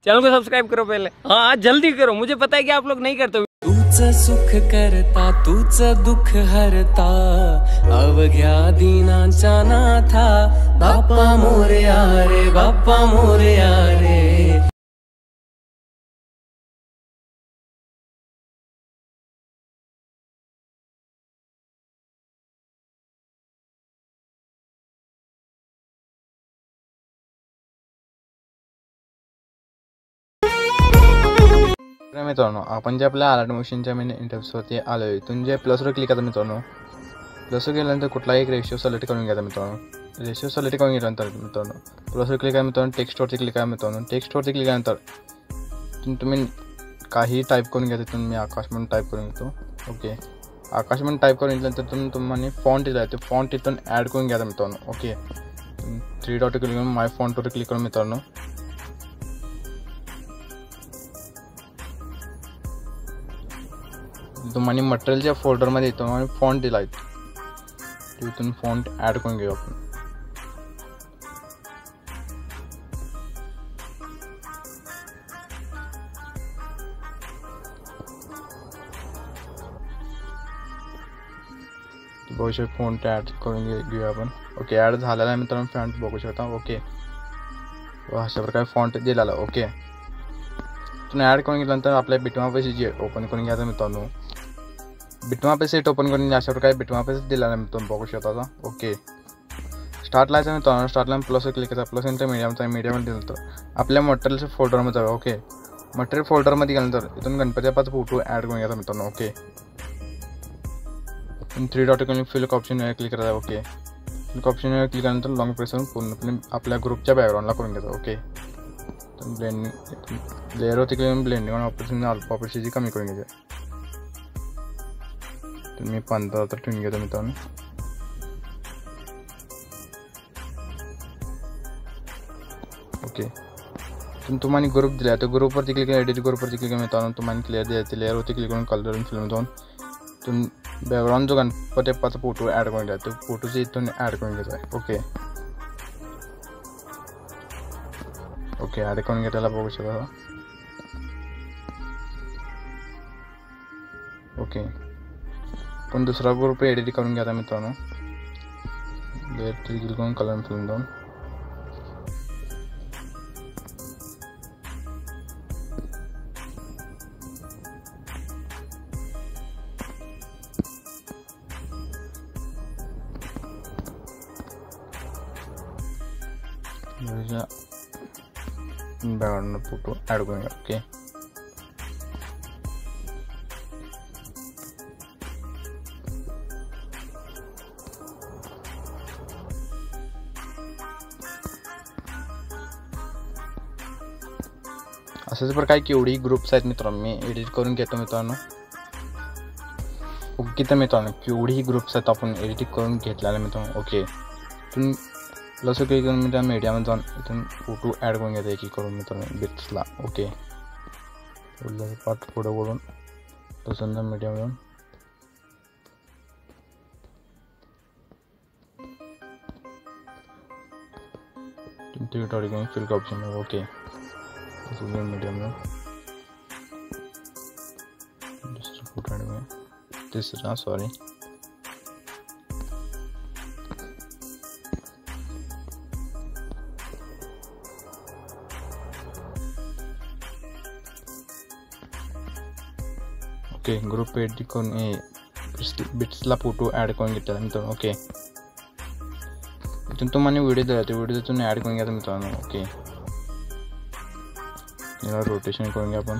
Channel को subscribe करो पहले। हाँ जल्दी करो, मुझे पता है कि आप लोग नहीं करते। तूच सुख करता तूच दुःख हरता अवघ्या दीनांचा नाथा बाप्पा मोरया रे बाप्पा मोरया रे। मित्रांनो आपण जे आपल्या अलर्ट मशीनच्या मेन इंटरफेसवरती आलो आहे, इथून जे प्लसवर क्लिक करता मित्रांनो, प्लसवर केल्यानंतर कुठलाही एक रेशिओ सिलेक्ट करून घ्यायचा मित्रांनो। रेशिओ सिलेक्ट करून घेतल्यानंतर मित्रांनो प्लसवर क्लिक करा मित्रांनो, टेक्स्टवरती क्लिक करा मित्रांनो। टेक्स्टवरती क्लिक केल्यानंतर तुम्ही काही टाईप करून घ्या। तिथून मी आकाश म्हणून टाईप करून घेतो। ओके, आकाश म्हणून टाईप करून घेतल्यानंतर तिथून तुम्हाला फॉन्ट दिला आहे, ते फॉन्ट इथून ॲड करून घ्यायचा मित्रांनो। ओके, 3 डॉट क्लिक करून माय फॉन्टवर क्लिक करून मित्रांनो तुम्हाला मटेरियलच्या फोल्डरमध्ये येतो आणि फॉन्ट दिला आहे, तिथून फॉन्ट ॲड करून घेऊ आपण। बघू शकता फॉन्ट ॲड करून घेऊया आपण। ओके, ॲड झालेला आहे मित्रांनो, फॉन्ट बघू शकता। ओके, अशा प्रकारे फॉन्ट दिलेला। ओके, तुम्ही ॲड करून घेतल्यानंतर आपल्या बिटमॅप जे ओपन करून घ्यायचं मित्रांनो। बिटमॅप सेट ओपन करून अशा प्रकारे बिटमॅप दिलेला आहे मित्रांनो, बघू शकता आता। ओके, स्टार्ट लायचं मित्रांनो, स्टार्ट लाईन प्लस क्लिक करायचं, प्लस नंतर मीडियममध्ये दिलं तर आपल्या मटेरियलच्या फोल्डरमध्ये जाऊया। ओके, मटेरियल फोल्डरमध्ये गेल्यानंतर इथून गणपती बाप्पाचा फोटो ॲड करून घ्यायचा मित्रांनो। ओके, 3 डॉट करून फिल ऑप्शनवर क्लिक करायचं। ओके, फिल ऑप्शनवर क्लिक केल्यानंतर लॉंग प्रेस करून पूर्णपणे आपल्या ग्रुपच्या बॅकग्राऊंडला करून घ्यायचं। ओके, ब्लेंडिंग लेअर होती क्लिक ब्लेंडिंग आणि ऑपरेशन ऑपरेशनची कमी करून घ्यायची। तर मी 15 तर ठेवून घेतो मित्रांनो। ओके, तुम्हाला ग्रुप दिला आहे, तर ग्रुपवरती क्लिक करा, एडिट ग्रुपवरती क्लिक करा मित्रांनो। तुम्हाला क्लिअर द्यायची लेअर होती क्लिक करून कलर फिल्म जाऊन तुम्ही बॅकग्राऊंड जो गणपती बाप्पाचा फोटो ॲड करून घ्या, तो फोटोचे इथून ॲड करून घ्यायचा आहे। ओके, ओके, ॲड करून घेतलेला बघू शकता। ओके, पण दुसरा ग्रुप एडिट करून घ्या मित्रांनो, लेअर क्लिक करून कलर फिल्म जाऊन बॅकग्राऊंड फोटो ॲड करून घ्या। ओके, अशाच प्रकारे केवढी ग्रुप्स आहेत मित्रांनो, मी एडिट करून घेतो मित्रांनो। ओके, तर मित्रांनो केवढी ग्रुप्स आहेत आपण एडिट करून घेतलेल्या मित्रांनो। ओके, इथून प्लस क्लिक करून मित्रांनो मीडियामध्ये जाऊन इथून फोटो ॲड करून घ्यायचा एक करून मित्रांनो बिट्सला। ओके, पार्ट पुढे बोलून तसं मीडियामध्ये जाऊन फिल ऑप्शन। ओके, मीडियम दुसरा फोटो ॲड करूया, तिसरा सॉरी ओके, ग्रुप एडिट करून बिट्सला फोटो ॲड करून घेतला मित्रांनो। ओके, इथून तुम्हाला व्हिडिओ दिला, तो व्हिडिओ तिथून ॲड करून घ्यायचा मित्रांनो। ओके, याला रोटेशन करून घ्या आपण।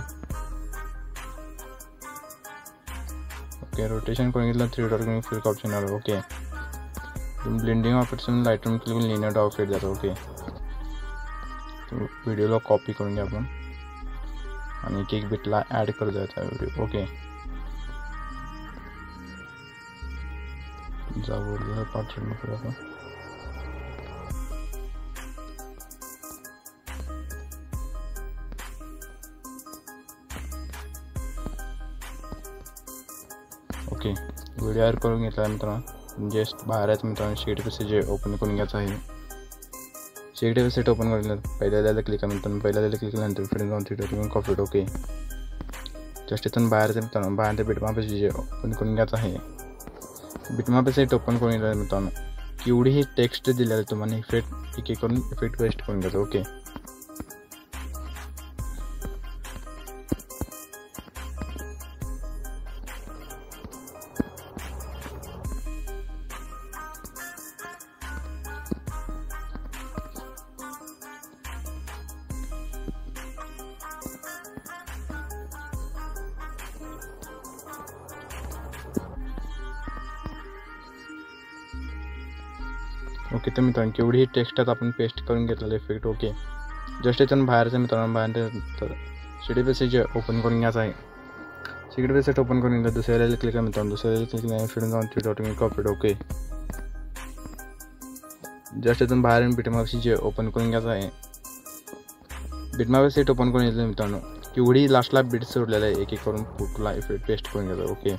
ओके, रोटेशन करून घेतलं, 3 डॉट करून फिल ऑप्शन आलं। Okay, blending operation light room click linear dog fit जातो। ओके, व्हिडिओला कॉपी करून घ्या आपण आणि एक बिटला ॲड करत जायचा व्हिडिओ। ओके, जाऊ पार्ट आपण ओके, व्हिडिओ ॲड करून घेतल्यानंतर जस्ट बाहेरच मित्रांनो शीट पीसी जे ओपन करून घ्यायचं आहे। शेकडे वेबसाईट ओपन करून पहिल्याला क्लिक करा मित्रांनो. पहिल्याला क्लिक केल्यानंतर फ्रेंड जाऊन तिथं कॉपरेट ओके. जस्ट इथून बाहेर मित्रांनो बाहेर बिटमॅप जे ओपन करून घ्यायचं आहे. बिटमॅप साईट ओपन करून घ्यायचं मित्रांनो. एवढी ही टेक्स्ट दिलेलं आहे तुम्हाला इफेक्ट एक एक करून इफेक्ट पेस्ट करून घ्यायचं ओके. ओके तर मित्रांनो केवढी टेक्स्ट आपण पेस्ट करून घेतलेलं इफेक्ट ओके. जस्ट इथून बाहेरचं मित्रांनो बाहेर तर सीडी पेसेज ओपन करून घ्यायचं आहे. सीडी पेसेज ओपन करून घ्या. दुसऱ्याला क्लिक करा मित्रांनो. दुसऱ्याला क्लिक केल्यानंतर फिरून जाऊन थ्री डॉट कॉपरेट ओके. जस्ट इथून बाहेर बिटमॅप जे ओपन करून घ्यायचं आहे. बिटमॅप सेट ओपन करून घ्यायचं मित्रांनो. केवढी लास्टला बिट्स सोडलेलं आहे एक एक करून पुटला इफेक्ट पेस्ट करून घ्यायचं ओके.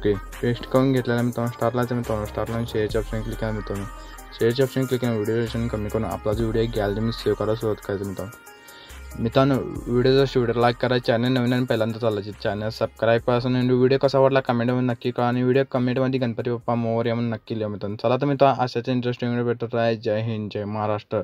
ओके पेस्ट करून घेतलेला मित्रांनो. स्टारलाचं मित्रांनो स्टारला शेअरच्या ऑप्शन क्लिक करा मित्रांनो. शेअरच्या ऑप्शन क्लिक करून व्हिडिओ कमी करून आपला जो व्हिडिओ गॅलरीमध्ये सेव्ह करायला सुरुवात करायचं मित्रांनो. व्हिडिओचा व्हिडिओ लाईक करा. चॅनल नवीन आणि पहिल्यांदा चालायचे चॅनल सबस्क्राईब करा. आणि व्हिडिओ कसा वाटला कमेंटमध्ये नक्की करा. आणि व्हिडिओ कमेंटमध्ये गणपती बाप्पा मोरया म्हणून नक्की लिहा मित्रांनो. चला तर मित्रांनो अशाच इंटरेस्टिंग व्हिडिओ भेटत आहे. जय हिंद जय महाराष्ट्र.